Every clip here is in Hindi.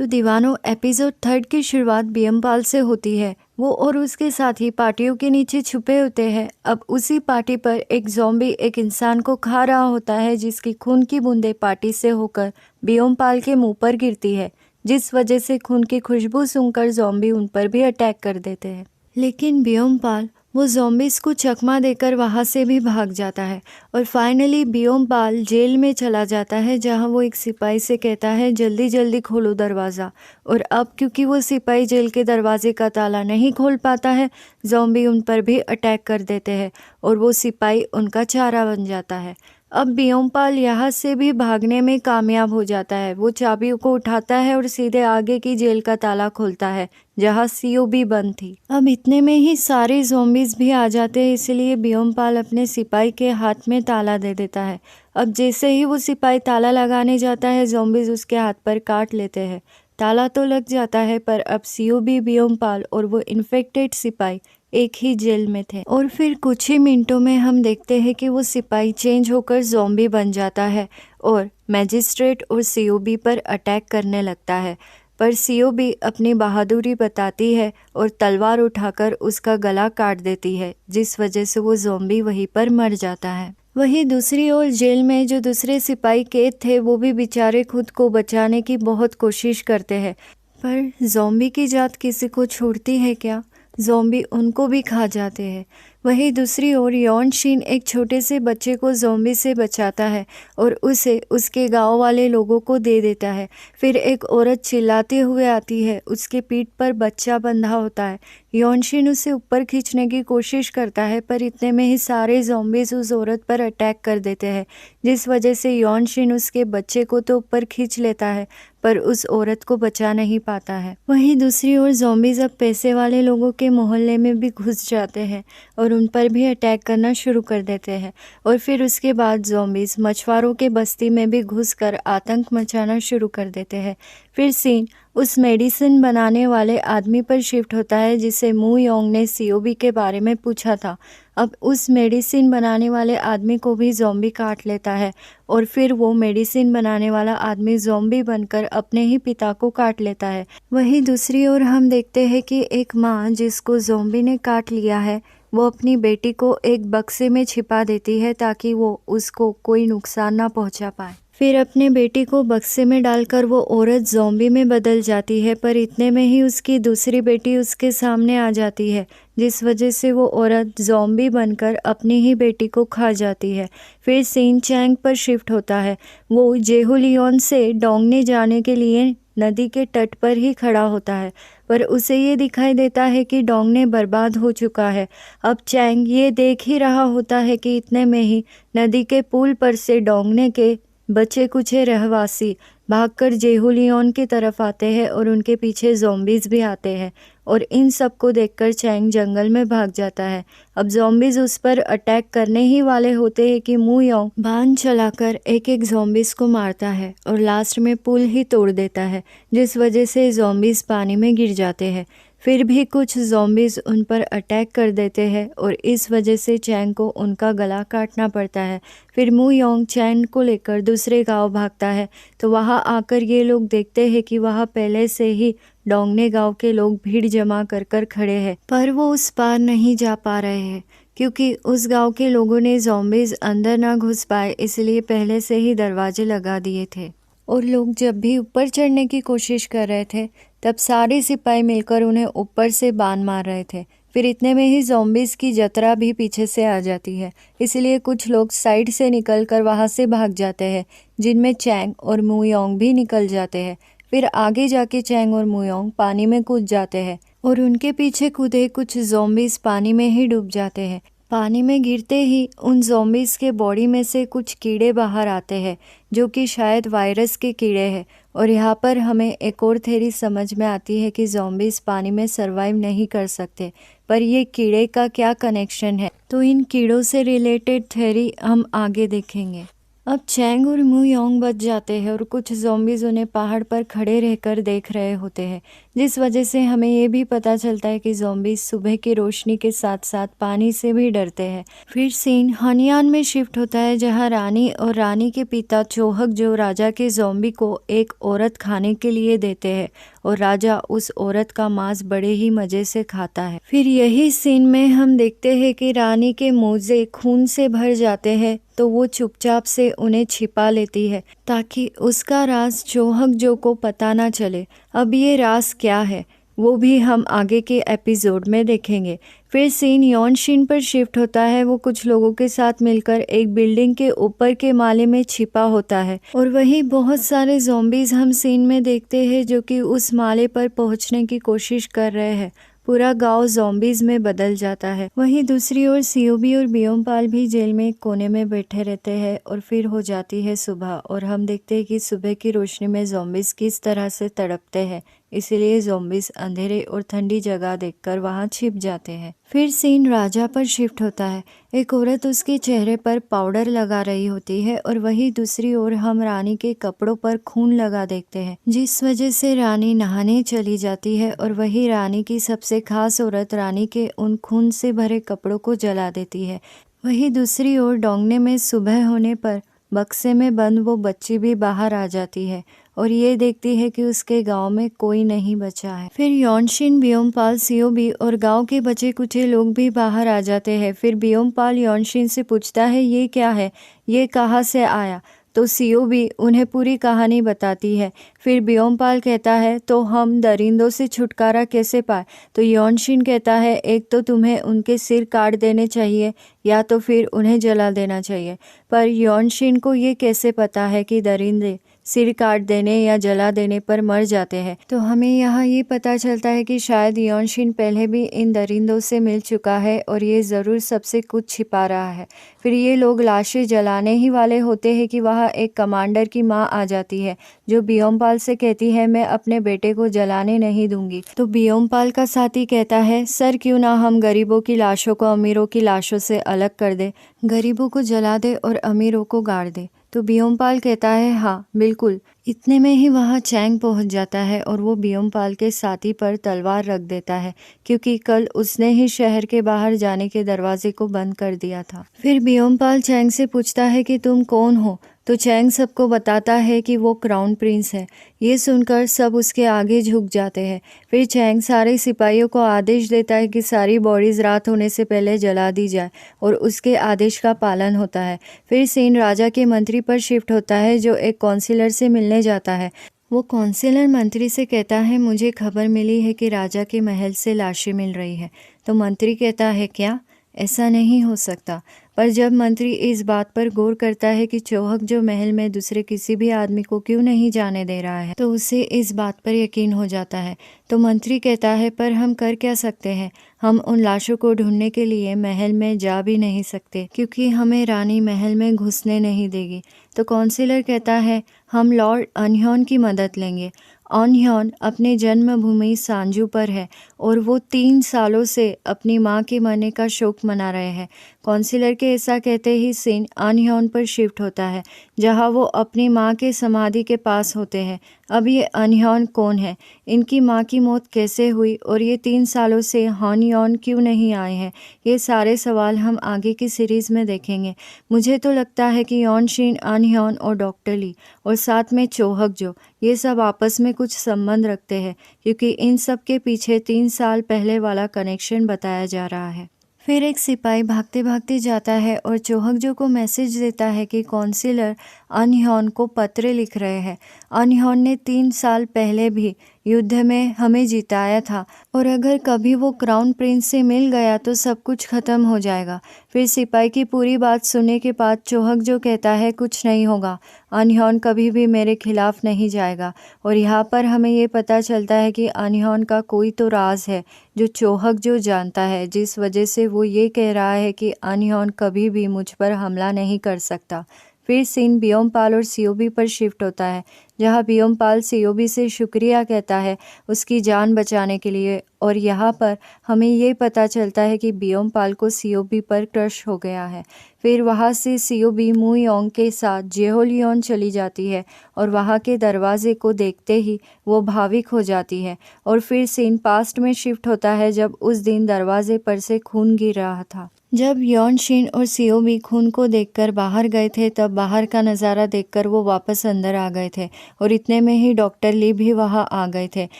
तो दीवानों, एपिसोड 3 की शुरुआत बियमपाल से होती है। वो और उसके साथी पार्टियों के नीचे छुपे होते हैं। अब उसी पार्टी पर एक ज़ॉम्बी एक इंसान को खा रहा होता है, जिसकी खून की बूंदें पार्टी से होकर बियमपाल के मुंह पर गिरती है, जिस वजह से खून की खुशबू सूंघकर ज़ॉम्बी उन पर भी अटैक कर देते हैं। लेकिन बियमपाल वो ज़ॉम्बीज को चकमा देकर वहाँ से भी भाग जाता है और फाइनली बियमपाल जेल में चला जाता है, जहाँ वो एक सिपाही से कहता है जल्दी जल्दी खोलो दरवाज़ा। और अब क्योंकि वो सिपाही जेल के दरवाजे का ताला नहीं खोल पाता है, ज़ॉम्बी उन पर भी अटैक कर देते हैं और वो सिपाही उनका चारा बन जाता है। अब बियमपाल यहाँ से भी भागने में कामयाब हो जाता है। वो चाबियों को उठाता है और सीधे आगे की जेल का ताला खोलता है, जहाँ सीओबी बंद थी। अब इतने में ही सारे ज़ॉम्बीज भी आ जाते हैं, इसलिए बियमपाल अपने सिपाही के हाथ में ताला दे देता है। अब जैसे ही वो सिपाही ताला लगाने जाता है, ज़ॉम्बीज उसके हाथ पर काट लेते हैं। ताला तो लग जाता है, पर अब सीओबी, बियमपाल और वो इन्फेक्टेड सिपाही एक ही जेल में थे। और फिर कुछ ही मिनटों में हम देखते हैं कि वो सिपाही चेंज होकर ज़ॉम्बी बन जाता है और मैजिस्ट्रेट और सीओबी पर अटैक करने लगता है। पर सीओबी अपनी बहादुरी बताती है और तलवार उठाकर उसका गला काट देती है, जिस वजह से वो ज़ॉम्बी वहीं पर मर जाता है। वहीं दूसरी ओर जेल में जो दूसरे सिपाही कैद थे, वो भी बेचारे खुद को बचाने की बहुत कोशिश करते हैं, पर ज़ॉम्बी की जात किसी को छोड़ती है क्या? ज़ॉम्बी उनको भी खा जाते हैं। वहीं दूसरी ओर यॉन शीन एक छोटे से बच्चे को ज़ॉम्बी से बचाता है और उसे उसके गांव वाले लोगों को दे देता है। फिर एक औरत चिल्लाते हुए आती है, उसके पीठ पर बच्चा बंधा होता है। यॉन शीन उसे ऊपर खींचने की कोशिश करता है, पर इतने में ही सारे ज़ॉम्बीज उस औरत पर अटैक कर देते हैं, जिस वजह से यॉन शीन उसके बच्चे को तो ऊपर खींच लेता है, पर उस औरत को बचा नहीं पाता है। वहीं दूसरी ओर ज़ॉम्बीज अब पैसे वाले लोगों के मोहल्ले में भी घुस जाते हैं और उन पर भी अटैक करना शुरू कर देते हैं। और फिर उसके बाद ज़ॉम्बीज मछुआरों के बस्ती में भी घुसकर आतंक मचाना शुरू कर देते हैं। फिर सीन उस मेडिसिन बनाने वाले आदमी पर शिफ्ट होता है, जिसे मू योंग ने सीओबी के बारे में पूछा था। अब उस मेडिसिन बनाने वाले आदमी को भी ज़ॉम्बी काट लेता है और फिर वो मेडिसिन बनाने वाला आदमी ज़ॉम्बी बनकर अपने ही पिता को काट लेता है। वहीं दूसरी ओर हम देखते हैं कि एक माँ जिसको ज़ॉम्बी ने काट लिया है, वो अपनी बेटी को एक बक्से में छिपा देती है ताकि वो उसको कोई नुकसान ना पहुंचा पाए। फिर अपने बेटी को बक्से में डालकर वो औरत ज़ॉम्बी में बदल जाती है, पर इतने में ही उसकी दूसरी बेटी उसके सामने आ जाती है, जिस वजह से वो औरत ज़ॉम्बी बनकर अपनी ही बेटी को खा जाती है। फिर सीन चैंग पर शिफ्ट होता है। वो जेहुलियन से डोंगने जाने के लिए नदी के तट पर ही खड़ा होता है, पर उसे ये दिखाई देता है कि डोंगने बर्बाद हो चुका है। अब चैंग ये देख ही रहा होता है कि इतने में ही नदी के पुल पर से डोंगने के बचे कुछ रहवासी भागकर जेहुलियन की तरफ आते हैं और उनके पीछे ज़ॉम्बीज भी आते हैं और इन सब को देखकर चैंग जंगल में भाग जाता है। अब ज़ॉम्बीज उस पर अटैक करने ही वाले होते हैं कि मू योंग बाण चलाकर एक एक ज़ॉम्बीज को मारता है और लास्ट में पुल ही तोड़ देता है, जिस वजह से ज़ॉम्बीज पानी में गिर जाते हैं। फिर भी कुछ ज़ॉम्बीज उन पर अटैक कर देते हैं और इस वजह से चैंग को उनका गला काटना पड़ता है। फिर मू योंग चैंग को लेकर दूसरे गांव भागता है, तो वहां आकर ये लोग देखते हैं कि वहां पहले से ही डोंगने गांव के लोग भीड़ जमा कर कर खड़े हैं, पर वो उस पार नहीं जा पा रहे हैं क्योंकि उस गांव के लोगों ने ज़ॉम्बीज अंदर ना घुस पाए, इसलिए पहले से ही दरवाजे लगा दिए थे। और लोग जब भी ऊपर चढ़ने की कोशिश कर रहे थे, तब सारे सिपाही मिलकर उन्हें ऊपर से बाण मार रहे थे। फिर इतने में ही ज़ॉम्बीज की जतरा भी पीछे से आ जाती है, इसलिए कुछ लोग साइड से निकलकर वहां से भाग जाते हैं, जिनमें चैंग और मू योंग भी निकल जाते हैं। फिर आगे जाके चैंग और मू योंग पानी में कूद जाते हैं और उनके पीछे कूदे कुछ ज़ॉम्बीज पानी में ही डूब जाते हैं। पानी में गिरते ही उन ज़ॉम्बीज के बॉडी में से कुछ कीड़े बाहर आते हैं, जो कि शायद वायरस के कीड़े हैं। और यहाँ पर हमें एक और थ्योरी समझ में आती है कि ज़ॉम्बीज पानी में सरवाइव नहीं कर सकते, पर ये कीड़े का क्या कनेक्शन है, तो इन कीड़ों से रिलेटेड थ्योरी हम आगे देखेंगे। अब चैंग और मू योंग बच जाते हैं और कुछ ज़ॉम्बीज़ उन्हें पहाड़ पर खड़े रहकर देख रहे होते हैं, जिस वजह से हमें ये भी पता चलता है कि ज़ॉम्बीज़ सुबह की रोशनी के साथ साथ पानी से भी डरते हैं। फिर सीन हनियान में शिफ्ट होता है, जहाँ रानी और रानी के पिता चोहक जो राजा के ज़ॉम्बी को एक औरत खाने के लिए देते हैं और राजा उस औरत का मांस बड़े ही मजे से खाता है। फिर यही सीन में हम देखते हैं कि रानी के मोजे खून से भर जाते हैं, तो वो चुपचाप से उन्हें छिपा लेती है ताकि उसका राज चोहक जो को पता ना चले। अब ये राज क्या है वो भी हम आगे के एपिसोड में देखेंगे। फिर सीन यॉनशिन पर शिफ्ट होता है। वो कुछ लोगों के साथ मिलकर एक बिल्डिंग के ऊपर के माले में छिपा होता है और वही बहुत सारे ज़ॉम्बीज़ हम सीन में देखते हैं जो कि उस माले पर पहुंचने की कोशिश कर रहे हैं। पूरा गांव ज़ॉम्बीज़ में बदल जाता है। वहीं दूसरी ओर सीओबी और बियोमपाल भी जेल में एक कोने में बैठे रहते हैं और फिर हो जाती है सुबह और हम देखते हैं कि सुबह की रोशनी में ज़ॉम्बीज़ किस तरह से तड़पते हैं, इसलिए ज़ॉम्बीज़ अंधेरे और ठंडी जगह देखकर वहां छिप जाते हैं। फिर सीन राजा पर शिफ्ट होता है। एक औरत उसके चेहरे पर पाउडर लगा रही होती है और वही दूसरी ओर हम रानी के कपड़ों पर खून लगा देखते हैं, जिस वजह से रानी नहाने चली जाती है और वही रानी की सबसे खास औरत रानी के उन खून से भरे कपड़ों को जला देती है। वही दूसरी ओर डोंगने में सुबह होने पर बक्से में बंद वो बच्ची भी बाहर आ जाती है और ये देखती है कि उसके गांव में कोई नहीं बचा है। फिर यॉनशिन, बियोमपाल, सीओबी और गांव के बचे कुचे लोग भी बाहर आ जाते हैं। फिर बियोमपाल यॉनशिन से पूछता है ये क्या है, ये कहाँ से आया, तो सीओबी उन्हें पूरी कहानी बताती है। फिर बियोमपाल कहता है तो हम दरिंदों से छुटकारा कैसे पाए, तो यॉनशिन कहता है एक तो तुम्हें उनके सिर काट देने चाहिए या तो फिर उन्हें जला देना चाहिए। पर यॉनशिन को ये कैसे पता है कि दरिंदे सिर काट देने या जला देने पर मर जाते हैं, तो हमें यहाँ ये पता चलता है कि शायद यॉनशिन पहले भी इन दरिंदों से मिल चुका है और ये ज़रूर सबसे कुछ छिपा रहा है। फिर ये लोग लाशें जलाने ही वाले होते हैं कि वहाँ एक कमांडर की माँ आ जाती है जो बियोमपाल से कहती है मैं अपने बेटे को जलाने नहीं दूंगी। तो बियोमपाल का साथी कहता है सर क्यों ना हम गरीबों की लाशों को अमीरों की लाशों से अलग कर दे, गरीबों को जला दे और अमीरों को गाड़ दे। तो बियोमपाल कहता है हाँ बिल्कुल। इतने में ही वहाँ चैंग पहुँच जाता है और वो बियोमपाल के साथी पर तलवार रख देता है क्योंकि कल उसने ही शहर के बाहर जाने के दरवाजे को बंद कर दिया था। फिर बियोमपाल चैंग से पूछता है कि तुम कौन हो, तो चैंग सबको बताता है कि वो क्राउन प्रिंस है। ये सुनकर सब उसके आगे झुक जाते हैं। फिर चैंग सारे सिपाहियों को आदेश देता है कि सारी बॉडीज रात होने से पहले जला दी जाए और उसके आदेश का पालन होता है। फिर सीन राजा के मंत्री पर शिफ्ट होता है जो एक काउंसिलर से मिलने जाता है। वो काउंसिलर मंत्री से कहता है मुझे खबर मिली है कि राजा के महल से लाशें मिल रही है। तो मंत्री कहता है क्या, ऐसा नहीं हो सकता। पर जब मंत्री इस बात पर गौर करता है कि चोहक जो महल में दूसरे किसी भी आदमी को क्यों नहीं जाने दे रहा है, तो उसे इस बात पर यकीन हो जाता है। तो मंत्री कहता है पर हम कर क्या सकते हैं, हम उन लाशों को ढूंढने के लिए महल में जा भी नहीं सकते क्योंकि हमें रानी महल में घुसने नहीं देगी। तो काउंसिलर कहता है हम लॉर्ड अनह्योन की मदद लेंगे। अनह्योन अपने जन्मभूमि सांजू पर है और वो 3 सालों से अपनी माँ के मरने का शोक मना रहे हैं। काउंसिलर के ऐसा कहते ही सीन अनह्योन पर शिफ्ट होता है जहाँ वो अपनी माँ के समाधि के पास होते हैं। अब ये अनह्योन कौन है, इनकी माँ की मौत कैसे हुई और ये 3 सालों से हॉनह्योन क्यों नहीं आए हैं, ये सारे सवाल हम आगे की सीरीज़ में देखेंगे। मुझे तो लगता है कि यॉनशिन, अनह्योन और डॉक्टर ली और साथ में चोहक जो, ये सब आपस में कुछ संबंध रखते हैं क्योंकि इन सब के पीछे 3 साल पहले वाला कनेक्शन बताया जा रहा है। फिर एक सिपाही भागते भागते जाता है और चोहकजो को मैसेज देता है कि काउंसिलर अनह्योन को पत्र लिख रहे हैं। अनह्योन ने 3 साल पहले भी युद्ध में हमें जिताया था और अगर कभी वो क्राउन प्रिंस से मिल गया तो सब कुछ खत्म हो जाएगा। फिर सिपाही की पूरी बात सुनने के बाद चोहकजो कहता है कुछ नहीं होगा, अनह्योन कभी भी मेरे खिलाफ नहीं जाएगा। और यहाँ पर हमें ये पता चलता है कि अनह्योन का कोई तो राज है जो चोहकजो जानता है, जिस वजह से वो ये कह रहा है कि अनह्योन कभी भी मुझ पर हमला नहीं कर सकता। फिर सीन ब्योमपाल और सीओबी पर शिफ्ट होता है, जहां ब्योमपाल सीओबी से शुक्रिया कहता है उसकी जान बचाने के लिए, और यहाँ पर हमें ये पता चलता है कि ब्योमपाल को सीओबी पर क्रश हो गया है। फिर वहाँ से सीओबी मू योंग के साथ जेहोलियन चली जाती है और वहाँ के दरवाजे को देखते ही वो भाविक हो जाती है। और फिर सीन पास्ट में शिफ्ट होता है जब उस दिन दरवाजे पर से खून गिर रहा था। जब यॉन शिन और सीओबी खून को देखकर बाहर गए थे तब बाहर का नज़ारा देखकर वो वापस अंदर आ गए थे और इतने में ही डॉक्टर ली भी वहाँ आ गए थे।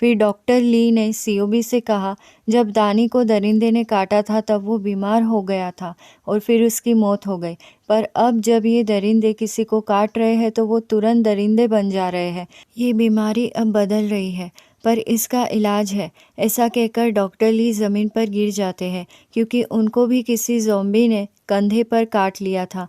फिर डॉक्टर ली ने सीओबी से कहा जब दानी को दरिंदे ने काटा था तब वो बीमार हो गया था और फिर उसकी मौत हो गई, पर अब जब ये दरिंदे किसी को काट रहे हैं तो वो तुरंत दरिंदे बन जा रहे हैं। ये बीमारी अब बदल रही है पर इसका इलाज है, ऐसा कहकर डॉक्टर ली ज़मीन पर गिर जाते हैं क्योंकि उनको भी किसी ज़ॉम्बी ने कंधे पर काट लिया था।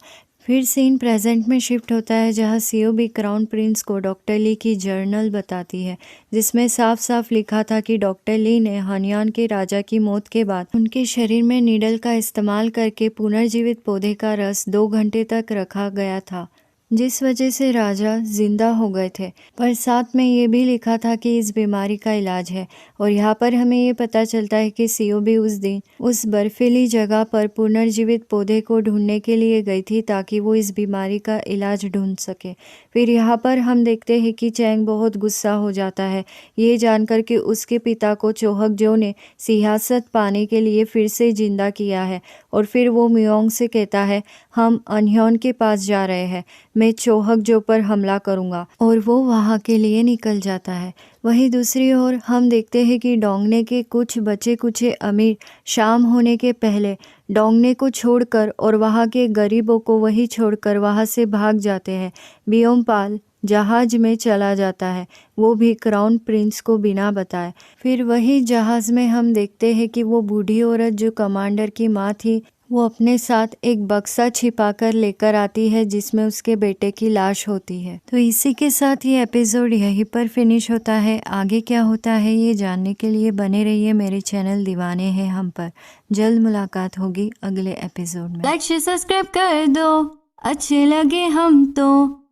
फिर सीन प्रेजेंट में शिफ्ट होता है जहां सीओबी क्राउन प्रिंस को डॉक्टर ली की जर्नल बताती है जिसमें साफ साफ लिखा था कि डॉक्टर ली ने हनियान के राजा की मौत के बाद उनके शरीर में नीडल का इस्तेमाल करके पुनर्जीवित पौधे का रस 2 घंटे तक रखा गया था, जिस वजह से राजा जिंदा हो गए थे। पर साथ में ये भी लिखा था कि इस बीमारी का इलाज है, और यहाँ पर हमें ये पता चलता है कि सीओबी उस दिन उस बर्फीली जगह पर पुनर्जीवित पौधे को ढूंढने के लिए गई थी ताकि वो इस बीमारी का इलाज ढूंढ सके। फिर यहाँ पर हम देखते हैं कि चैंग बहुत गुस्सा हो जाता है ये जानकर कि उसके पिता को चोहकजो ने सियासत पाने के लिए फिर से जिंदा किया है, और फिर वो मियोंग से कहता है हम अनह्योन के पास जा रहे हैं, मैं चोहकजो पर हमला करूंगा, और वो वहाँ के लिए निकल जाता है। वहीं दूसरी ओर हम देखते हैं कि डोंगने के कुछ बचे कुचे अमीर शाम होने के पहले डोंगने को छोड़कर और वहाँ के गरीबों को वही छोड़कर वहाँ से भाग जाते हैं। ब्योमपाल जहाज में चला जाता है, वो भी क्राउन प्रिंस को बिना बताए। फिर वही जहाज में हम देखते हैं कि वो बूढ़ी औरत जो कमांडर की माँ थी वो अपने साथ एक बक्सा छिपाकर लेकर आती है जिसमें उसके बेटे की लाश होती है। तो इसी के साथ ये एपिसोड यहीं पर फिनिश होता है। आगे क्या होता है ये जानने के लिए बने रहिए मेरे चैनल दीवाने हैं हम पर। जल्द मुलाकात होगी अगले एपिसोड में। लाइक शेयर सब्सक्राइब कर दो, अच्छे लगे हम तो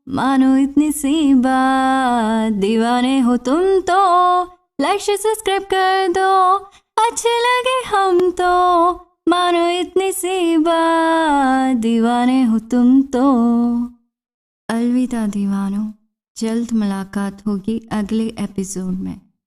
मानो इतनी सी बात, दीवाने हो तुम तो। लाइक शेयर सब्सक्राइब कर दो, अच्छे लगे हम तो मानो इतनी सी बात, दीवाने हो तुम तो। अलविदा दीवानों, जल्द मुलाकात होगी अगले एपिसोड में।